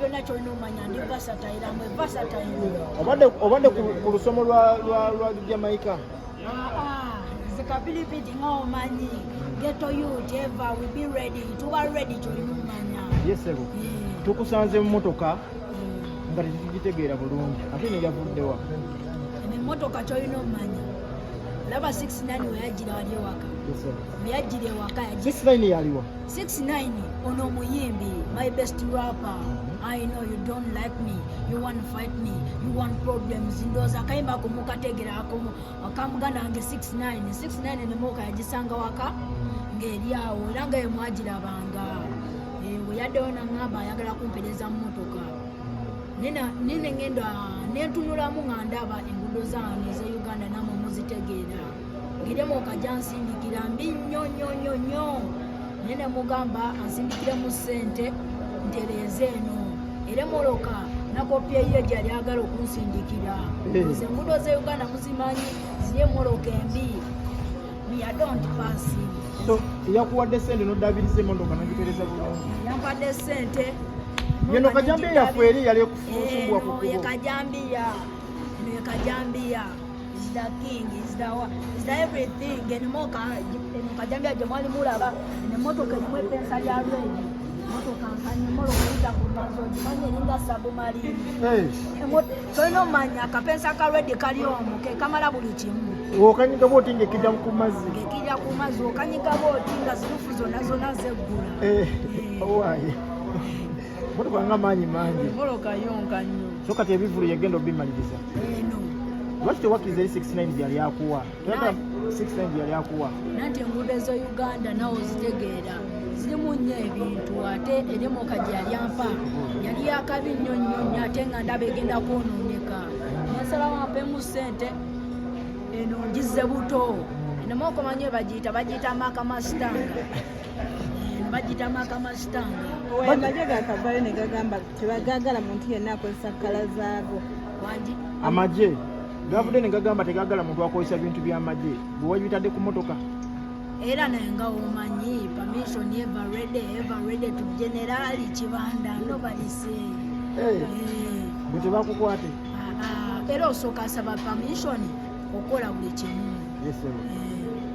kyonna kyolina omanya ndi versatile amwe versatile. Obadde ku lusomo lwa Jamaica? Zikabilipiti nga omanyi ghetto youth ever we be ready tuba ready kyolina omanya. Yes sebo. Tukusanze mu motoka nga tetugitegeera bulungi ate ne yavuddewa. Emmotoka kyolina omanya laba 69 weyagira wali ewaka. Yes sebo. Yagira ewaka 69 yaliwa. 69 ono omuyimbi my best rapper. I know you don't like me, you want to fight me, you want problems. Ndoza kaimba kumukategera akomo akamuganda ange 69 nemoka yagisanga waka ngeri awo langa yemwagira banga we yadona ngaba yagala kumpeleza mmotoka nene ngenda nentunula mu ngandaba engudo zange ze Uganda namwe muzitegeera ngiremo kajansindikira mbi nyonyonyonyo nene mugamba ansindikire mu sente ntereze eno era moloka na kopya ye gyali agala okunsindikira ze engudo ze Uganda muzimanyi zye moloka embi me I don't pass. So yakuwadde sente nodabiriza emmotoka nagitereza bulungi? Yampadde sente yeno kajambiya yaffe eri yali okusumbwa ku kubo. Kajambiya is the king, is the everything. Enimoka kajambiya gyemwali mulaba emmotoka erimu epensa lya lwedi motoka nkanye moloka eyita ku mazo gimanye eringa sabumalini. Tolina omanya akapensa ka lwedi kali omwo ke kamala buli kimu. Okanyiga bwoti ng'ekijja ku mazzi? Ng'ekijja ku mazzi okanyiga bwoti nga zirufu zonna zeggula. Owaaye motoka nga maanyi mangi. Moloka yonka nnyo. So kati ebivulu yegenda obimaliriza? Lwaki tewakkiriza eri 69 byali akuwa? 69 byali akuwa? Nanti enguudo ezo Uganda nawo zitegeera zirimu nnyo ebintu ate erimoka gye yali ampa yali yakabi nnyo nnyo ate nga ndaba egenda kwonooneka. Nsalawo ampemu ssente eno ngize buto enemoko manye bagiyita makamasitanga bagiyita makamasitanga. Amagye gakavayo ne gagamba tebagagala muntu yenna akozesa kkala zaago. Amagye gavudde ne gagamba tegagala muntu akozesa bintu by'amagye bwe wabitadde ku motoka. Era naye nga omanyi permission ever ready to generali Kibanda nobody say. Bwe tebakukwate? Era osooka asaba permission okola buli kimu. Yes sir.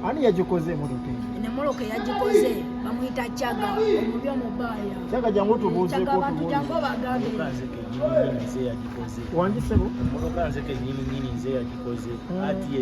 Ani yagikoze emotoka? Nemoloka yagikoze bamuyita Chaga omubi omubaaya. Chaga jangu tubuuze ko bantu jangu bagambe. Nze yagikoze. Wandisebo? Emotoka nze kenyini nze yagikoze. Ati